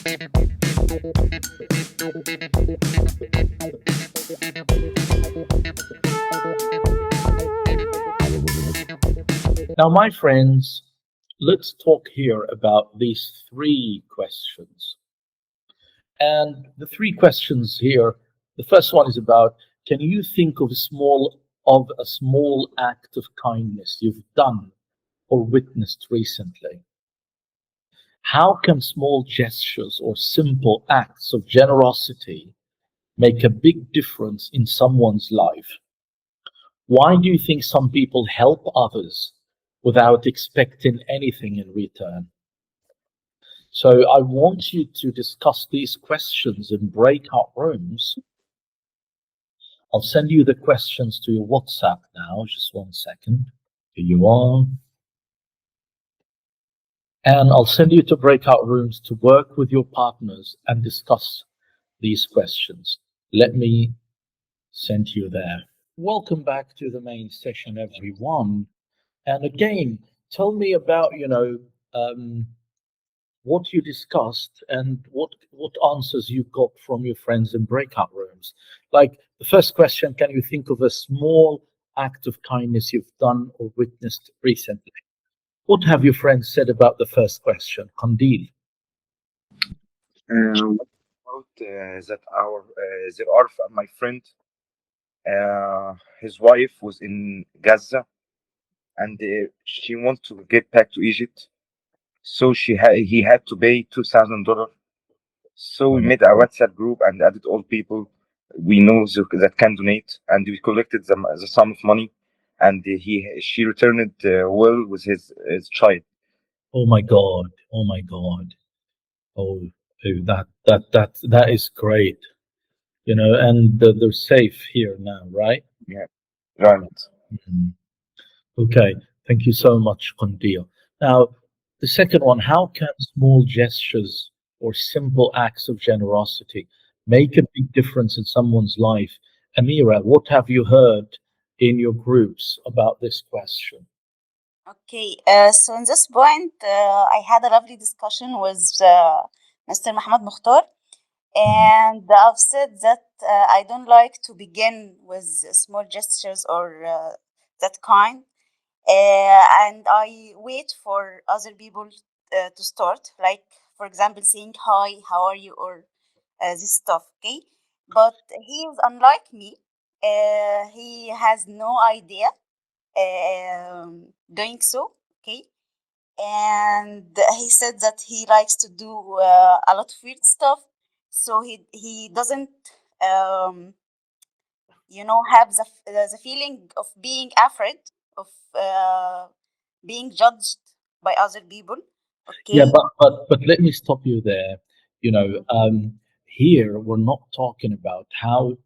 Now, my friends, let's talk here about these three questions. And the three questions here, the first one is about, can you think of a small act of kindness you've done or witnessed recently? How can small gestures or simple acts of generosity make a big difference in someone's life? Why do you think some people help others without expecting anything in return? So I want you to discuss these questions in breakout rooms. I'll send you the questions to your WhatsApp now. Just 1 second. Here you are. And I'll send you to breakout rooms to work with your partners and discuss these questions. Let me send you there. Welcome back to the main session, everyone. And again, tell me about, what you discussed and what answers you got from your friends in breakout rooms. Like the first question, can you think of a small act of kindness you've done or witnessed recently? What have your friends said about the first question, Kandil? What about that there are my friend, his wife was in Gaza, and she wants to get back to Egypt, so he had to pay $2,000. So we made a WhatsApp group and added all people we know that can donate, and we collected the sum of money, and she returned it well with his child. Oh my God! Oh my God! Oh, that is great. And they're safe here now, right? Yeah, right. Mhm. Okay, thank you so much, Kandil. Now, the second one, how can small gestures or simple acts of generosity make a big difference in someone's life? Amira, what have you heard in your groups about this question? Okay, so in this point, I had a lovely discussion with Mr. Mohammed Mukhtar, Mhm. and I've said that I don't like to begin with small gestures or that kind, and I wait for other people to start, like, for example, saying hi, how are you, or this stuff, okay? But he is unlike me. He has no idea doing so, okay? And he said that he likes to do a lot of weird stuff, so he doesn't um, have the feeling of being afraid of being judged by other people, Yeah, okay? but let me stop you there. Here we're not talking about how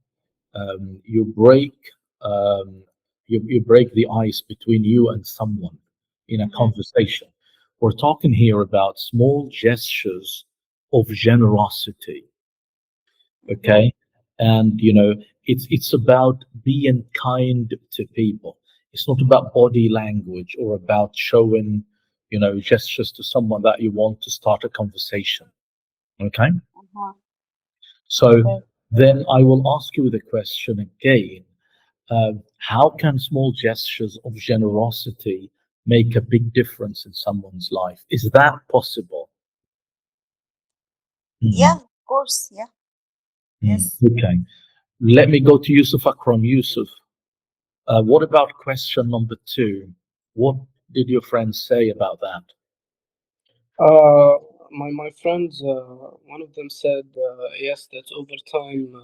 you break you break the ice between you and someone in a Mm-hmm. conversation. We're talking here about small gestures of generosity, Mm-hmm. okay? And it's about being kind to people. It's not about body language or about showing gestures to someone that you want to start a conversation, okay? Uh-huh. So Okay. then I will ask you the question again. How can small gestures of generosity make a big difference in someone's life? Is that possible? Yeah, Mm, of course. Yeah. mm, Yes. okay. Let me go to Yusuf Akram. Yusuf, what about question number two? What did your friends say about that? Uh, my friends, one of them said, yes, that over time,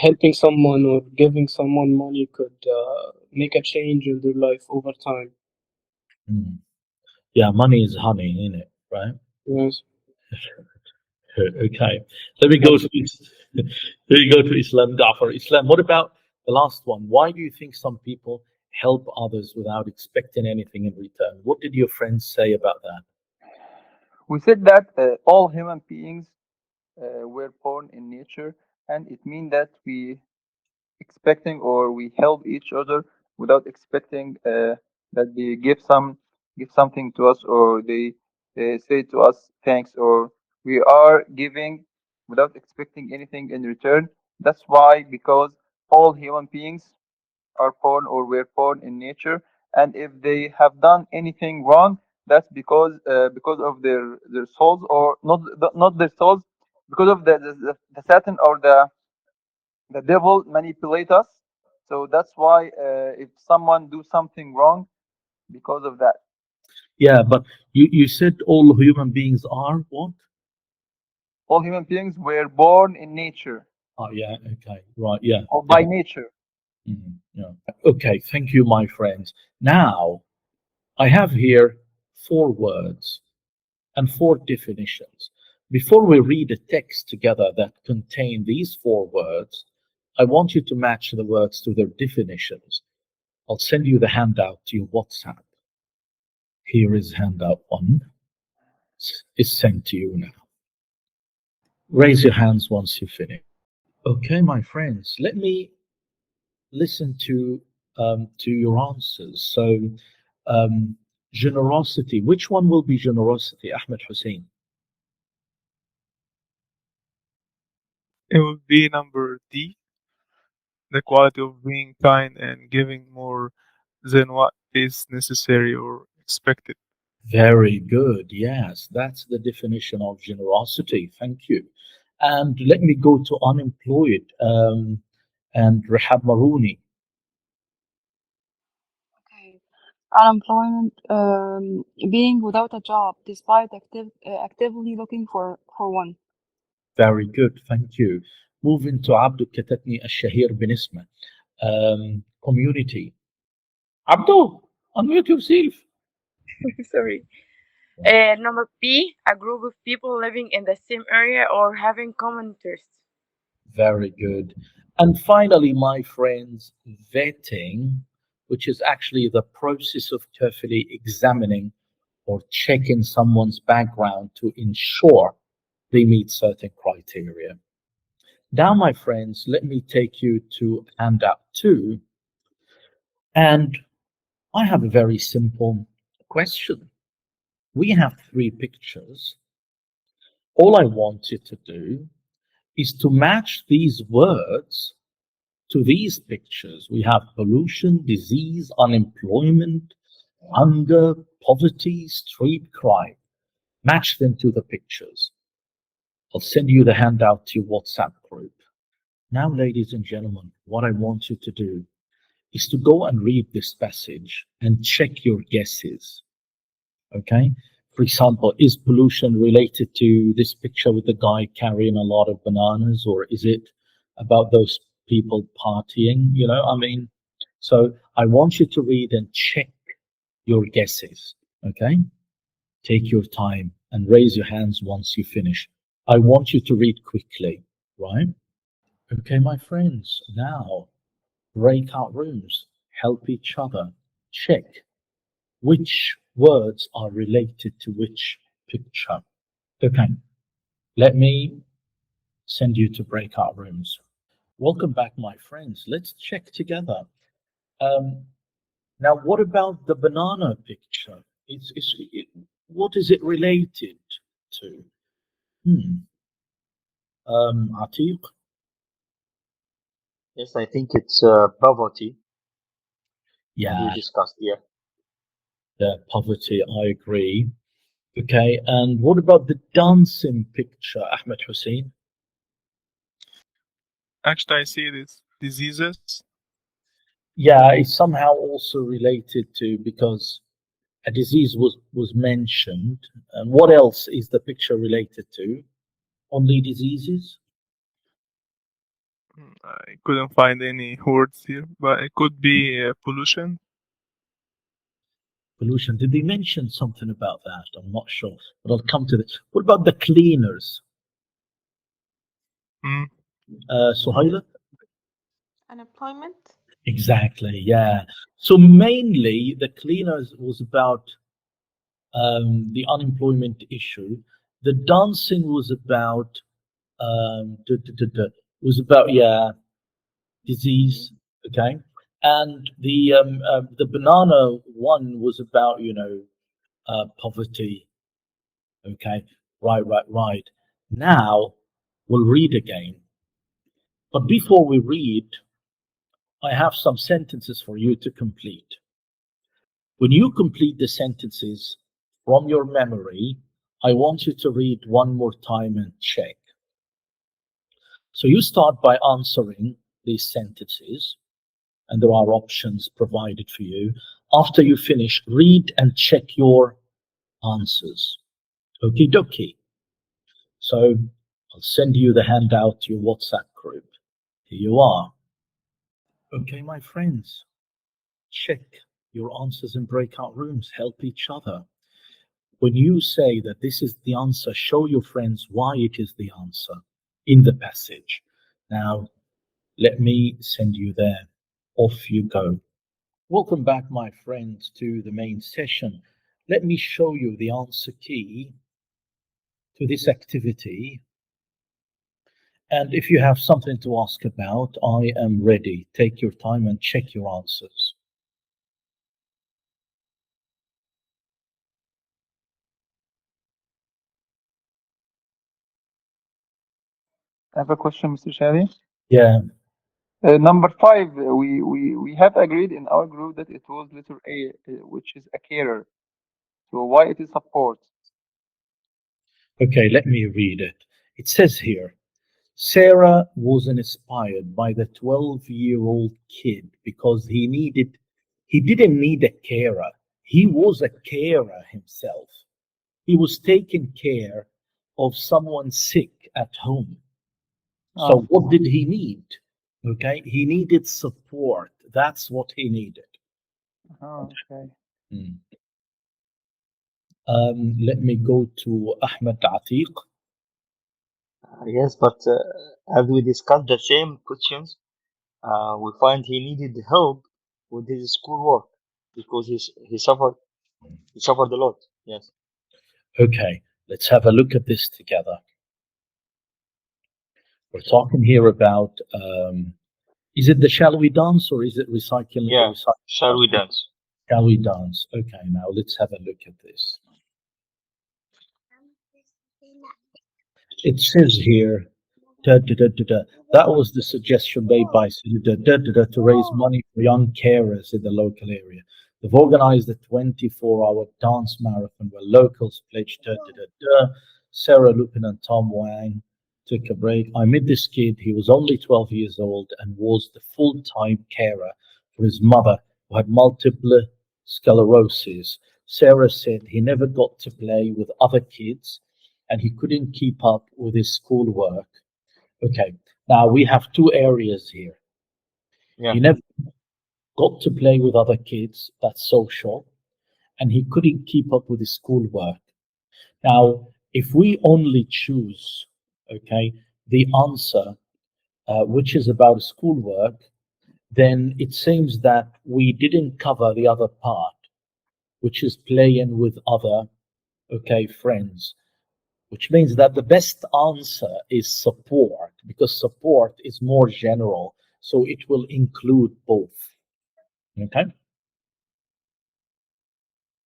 helping someone or giving someone money could make a change in their life over time. Mm. Yeah, money is honey, isn't it? Right? Yes. Okay. Let me go to let me go to Islam. Gafar. Islam, what about the last one? Why do you think some people help others without expecting anything in return? What did your friends say about that? We said that all human beings were born in nature, and it means that we expecting or we help each other without expecting that they give something to us, or they say to us thanks, or We are giving without expecting anything in return. That's why, because all human beings are born or were born in nature, and if they have done anything wrong, that's because of their souls, or not their souls, because of the Satan or the devil manipulate us. So that's why if someone do something wrong, because of that. Yeah, but you said all human beings are what? All human beings were born in nature Oh, yeah, okay, right, yeah, or yeah, by nature. yeah. Okay, thank you, my friends. Now, I have here four words and four definitions. Before we read a text together that contain these four words, I want you to match the words to their definitions. I'll send you the handout to your WhatsApp. Here is handout one. It's sent to you now. Raise your hands once you finish. Okay, my friends, let me listen to your answers. So, um, generosity. Which one will be generosity, Ahmed Hussein? It would be number D, the quality of being kind and giving more than what is necessary or expected. Very good. Yes, that's the definition of generosity. Thank you. And let me go to unemployed and Rahab Marouni. Okay. Unemployment, being without a job despite actively looking for one. Very good. Thank you. Moving to Abdul Katatni Al-Shahir Binisma. Community. Abdul, unmute yourself. Sorry. Number B, a group of people living in the same area or having common interests. Very good. And finally, my friends, vetting, which is actually the process of carefully examining or checking someone's background to ensure they meet certain criteria. Now, my friends, let me take you to handout two. And I have a very simple question. We have three pictures. All I want you to do is to match these words to these pictures. We have pollution, disease, unemployment, hunger, poverty, street crime. Match them to the pictures. I'll send you the handout to your WhatsApp group. Now, ladies and gentlemen, what I want you to do is to go and read this passage and check your guesses. Okay? For example, is pollution related to this picture with the guy carrying a lot of bananas, or is it about those people partying? I mean, so I want you to read and check your guesses. Okay? Take your time and raise your hands once you finish. I want you to read quickly, right? Okay, my friends, now breakout rooms, help each other, check which words are related to which picture. Okay, let me send you to breakout rooms. Welcome back, my friends. Let's check together. Um, Now, what about the banana picture? What is it related to? Hmm. Atiq? Yes, I think it's poverty, as we Yeah, discussed here. the poverty, I agree. Okay, and what about the dancing picture, Ahmed Hussein? Actually, I see this diseases. Yeah, it's somehow also related to, because a disease was mentioned. And what else is the picture related to? Only diseases? I couldn't find any words here, but it could be pollution. Pollution. Did they mention something about that? I'm not sure, but I'll come to this. What about the cleaners? Mm. Suhaila? Unemployment? Exactly, yeah. So mainly the cleaners was about the unemployment issue. The dancing was about was about, yeah, disease. Okay, and the banana one was about poverty. Okay, right. Now we'll read again. But before we read, I have some sentences for you to complete. When you complete the sentences from your memory, I want you to read one more time and check. So you start by answering these sentences, and there are options provided for you. After you finish, read and check your answers. Okie dokie. So I'll send you the handout to your WhatsApp group. Here you are. Okay, my friends, check your answers in breakout rooms. Help each other. When you say that this is the answer, show your friends why it is the answer in the passage. Now, let me send you there. Off you go. Welcome back, my friends, to the main session. Let me show you the answer key to this activity. And if you have something to ask about, I am ready. Take your time and check your answers. I have a question, Mr. Shadi. Yeah. Number 5, we have agreed in our group that it was letter A, which is a carer. So why it is support? Okay, let me read it. It says here, Sarah was inspired by the 12-year-old kid because he didn't need a carer. He was a carer himself. He was taking care of someone sick at home. So Oh, what did he need? Okay, he needed support. That's what he needed. okay. Hmm. Let me go to Ahmed Atiq. Yes, but as we discussed the same questions, we find he needed help with his schoolwork because he suffered a lot. Yes. Okay, let's have a look at this together. We're talking here about is it the shall we dance or is it recycling? Yeah. Shall we dance? Shall we dance? Okay, now let's have a look at this. It says here, da, da, da, da, da. That was the suggestion made by da, da, da, da, to raise money for young carers in the local area. They've organized a 24-hour dance marathon where locals pledged da, da, da, da. Sarah Lupin and Tom Wang took a break. I met this kid. He was only 12 years old and was the full-time carer for his mother who had multiple sclerosis. Sarah said he never got to play with other kids and he couldn't keep up with his schoolwork. Okay, now we have two areas here. Yeah. He never got to play with other kids, that's social, and he couldn't keep up with his schoolwork. Now, if we only choose, okay, the answer, which is about schoolwork, then it seems that we didn't cover the other part, which is playing with other, okay, friends. Which means that the best answer is support because support is more general. So it will include both. Okay.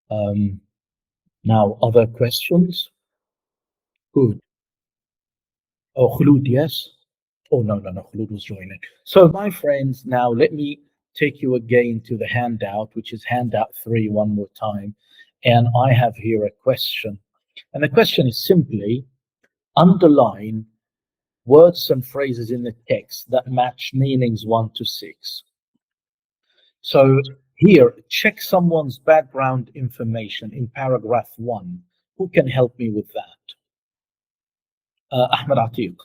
Um, Now, other questions? Good. Oh, Khulud, yes. Oh, no, no, no. Khulud was joining. So, my friends, now let me take you again to the handout, which is handout 3 one more time. And I have here a question. And the question is simply underline words and phrases in the text that match meanings 1 to 6. So here, check someone's background information in paragraph 1. Who can help me with that? Ahmed Atiq.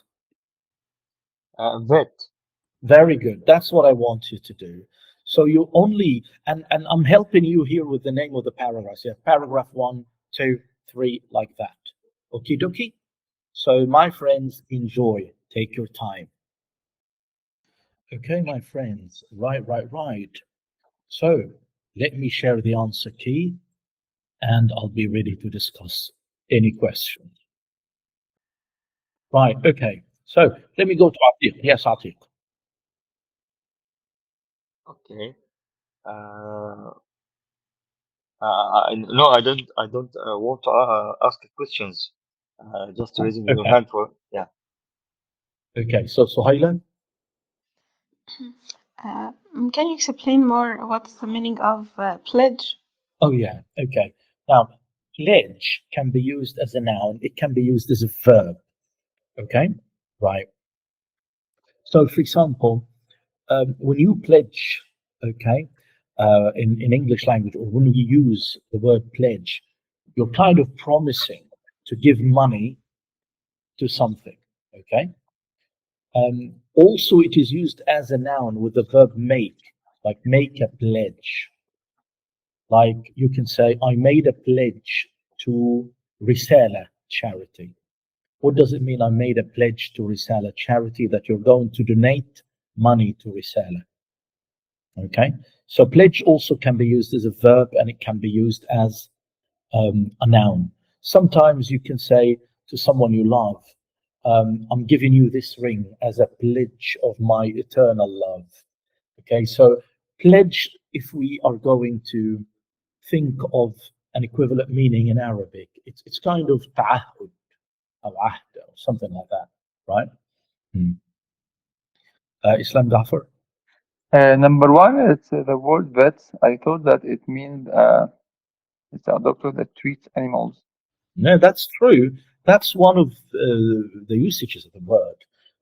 Vet. Very good. That's what I want you to do. So you only, and I'm helping you here with the name of the paragraphs. Yeah, paragraph 1, 2, 3, like that. Okie dokie. So my friends, enjoy. Take your time. Okay, my friends. Right, right, right. So let me share the answer key and I'll be ready to discuss any questions. Right, okay. So let me go to Atiq. Yes, Atiq. Okay. Uh, no, I don't want to ask questions. Just raising your Okay. hand for, yeah. Okay. So Suhaila? Can you explain more what's the meaning of pledge? Oh, yeah. Okay. Now, pledge can be used as a noun. It can be used as a verb. Okay. Right. So, for example, when you pledge, okay, in English language, or when we use the word pledge, you're kind of promising to give money to something. Okay. Also, it is used as a noun with the verb make, like make a pledge. Like you can say, I made a pledge to Risala charity. What does it mean? I made a pledge to Risala charity that you're going to donate money to Risala. Okay. So pledge also can be used as a verb and it can be used as a noun. Sometimes you can say to someone you love, I'm giving you this ring as a pledge of my eternal love. Okay. So pledge, if we are going to think of an equivalent meaning in Arabic, it's kind of ta'ahud or ahd or something like that, right? Islam Gaffer? Number one, it's the word vet. I thought that it means it's a doctor that treats animals. No, that's true. That's one of the usages of the word.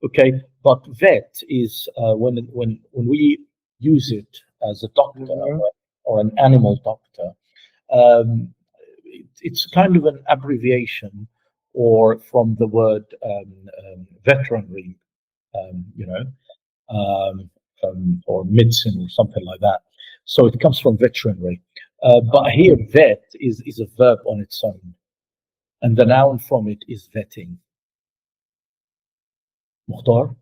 Okay, but vet is when we use it as a doctor or an animal doctor, it's kind of an abbreviation or from the word veterinary, you know, or medicine or something like that. So it comes from veterinary. But here, vet is a verb on its own, and the noun from it is vetting. Mukhtar?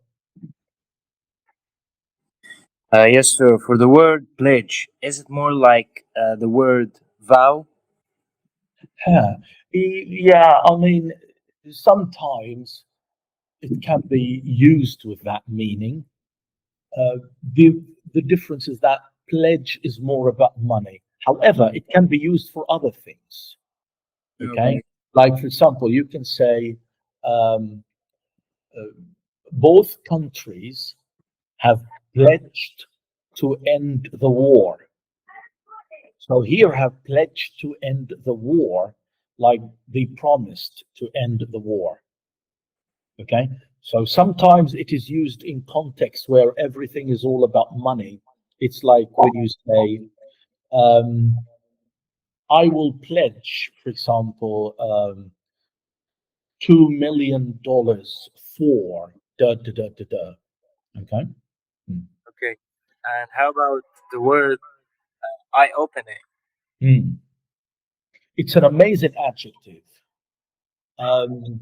Yes, sir. For the word pledge, is it more like the word vow? Yeah. Yeah, I mean, sometimes it can be used with that meaning. Uh, the the difference is that pledge is more about money. However, it can be used for other things. Okay, Okay. like for example, you can say um, uh, both countries have pledged to end the war. So here have pledged to end the war, like they promised to end the war. Okay, so sometimes it is used in context where everything is all about money. It's like when you say, um, I will pledge, for example, $2 million for da da da da da. Okay. Okay. And how about the word eye-opening? Mm. It's an amazing adjective. Um,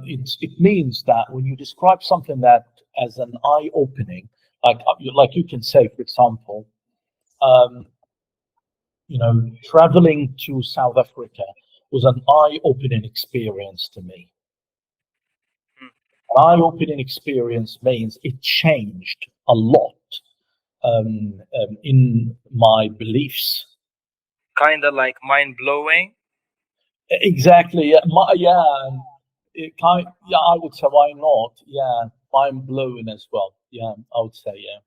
it means that when you describe something that as an eye-opening, like you can say, for example, um, traveling to South Africa was an eye-opening experience to me. Hmm. An eye-opening experience means it changed a lot in my beliefs. Kind of like mind-blowing. Exactly. Yeah. Yeah. I would say why not? Yeah. Mind blowing as well. Yeah. I would say yeah.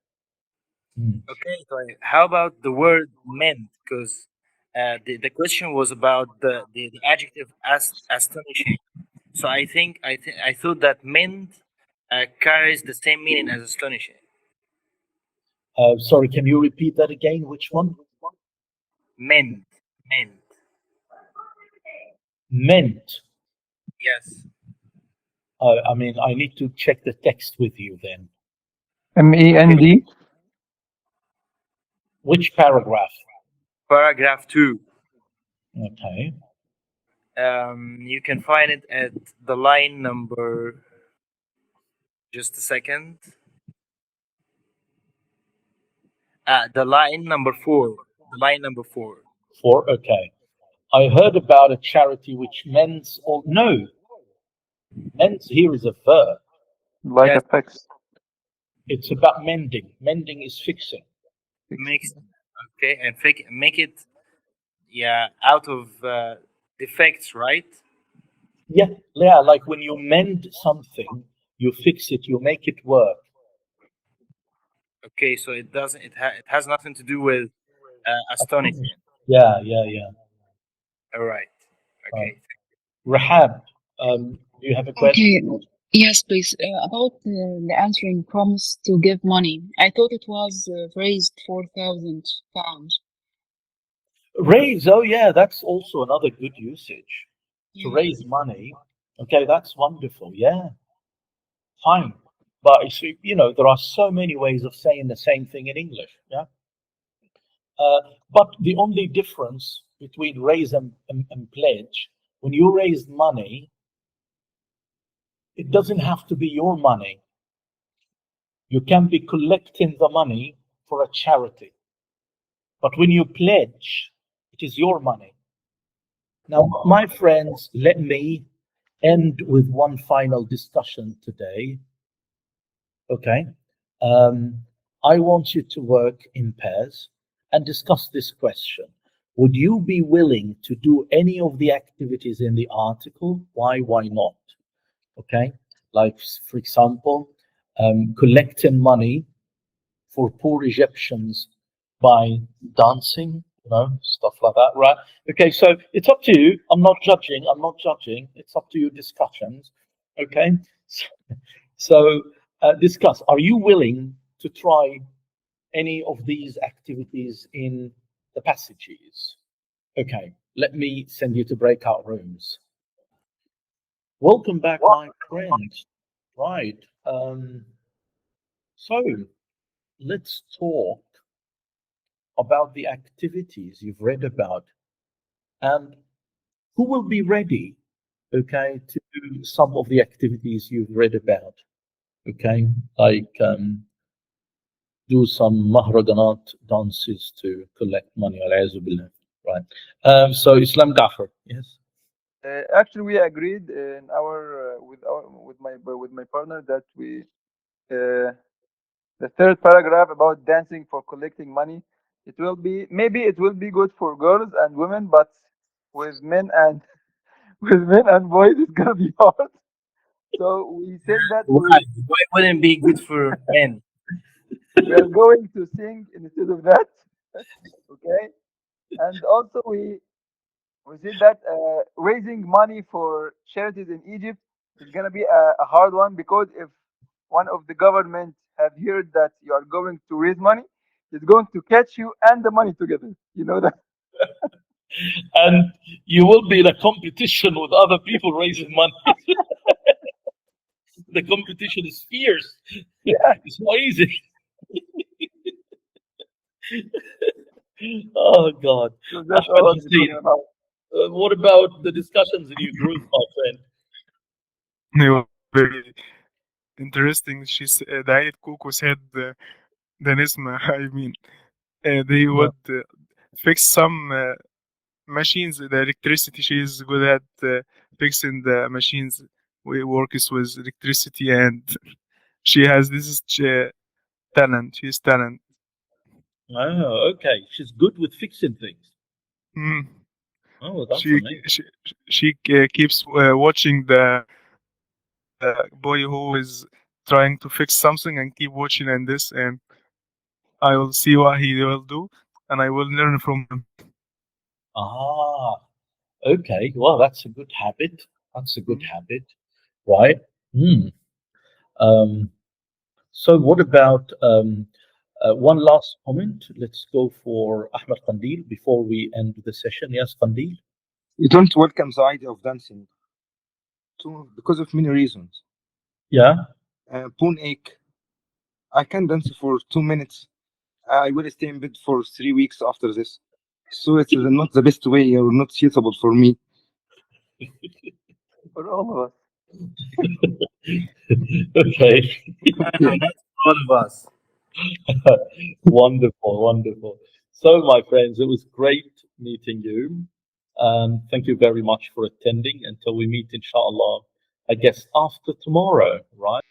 Mm. Okay. So how about the word meant? Because the question was about the adjective astonishing. So I thought that meant carries the same meaning as astonishing. Sorry, can you repeat that again? Which one? Meant. Meant. Meant. Yes. I mean, I need to check the text with you then. MEND. Which paragraph? Paragraph 2. Okay. You can find it at the line number. Just a second. The line number 4. The line number 4. Four. Okay. I heard about a charity which mends all. No, mends here is a verb. Like Yes, a fix. It's about mending. Mending is fixing. makes okay, and make it out of defects, right? Yeah, like when you mend something, you fix it, you make it work. Okay, so it doesn't. It has nothing to do with astonishing. Yeah. All right. Right. Okay. Rahab, do you have a question? Okay, yes, please. About the answering promise to give money, I thought it was raised £4,000. Raise, oh yeah, that's also another good usage. To Yeah. raise money. Okay, that's wonderful. Yeah, fine. But you see, there are so many ways of saying the same thing in English. Yeah. But the only difference between raise and pledge, when you raise money, it doesn't have to be your money. You can be collecting the money for a charity. But when you pledge, it is your money. Now, my friends, let me end with one final discussion today. Okay. Um, I want you to work in pairs and discuss this question. Would you be willing to do any of the activities in the article? Why not? Okay. Like, for example, collecting money for poor Egyptians by dancing, stuff like that, right? Okay, so it's up to you. I'm not judging. I'm not judging. It's up to your discussions. Okay, so discuss. Are you willing to try any of these activities in the passages? Okay, let me send you to breakout rooms. Welcome back, my friends. Right. So let's talk about the activities you've read about and who will be ready, okay, to do some of the activities you've read about, okay, like do some mahraganat dances to collect money, al-azu billah, right? So Islam Gaffer, yes. Actually, we agreed in with my partner that uh, the third paragraph about dancing for collecting money. It will be maybe it will be good for girls and women, but with men and with men and boys, it's gonna be hard. So we said that Why? Why wouldn't it be good for men? we are going to sing instead of that. Okay, and also we said that raising money for charities in Egypt is gonna be a hard one because if one of the government have heard that you are going to raise money, it's going to catch you and the money together. You know that? And you will be in a competition with other people raising money. The competition is fierce. Yeah. It's not easy. Oh God. So that's Ahmed all I'll be Hussein, talking about. what about the discussions in your group, my friend? It was very interesting. Diet Coco said the Nisma, I mean, they Yeah. would fix some machines. The electricity, she is good at fixing the machines. We works with electricity, and she has this talent. She's talent. Oh, okay. She's good with fixing things. Mm. Oh, that's She amazing. she keeps watching the boy who is trying to fix something and keep watching and this, and I will see what he will do, and I will learn from him. Ah, okay. Well, that's a good habit. That's a good Mm. habit, right? Hmm. Um, so what about one last comment? Let's go for Ahmed Qandil before we end the session. Yes, Qandil. You don't welcome the idea of dancing because of many reasons. Yeah. Bone ache. I can dance for 2 minutes. I will stay in bed for 3 weeks after this. So it's not the best way or not suitable for me. For all of us. Okay. Not all of us. Wonderful, wonderful. So, my friends, it was great meeting you. Thank you very much for attending. Until we meet, inshallah, I guess after tomorrow, right?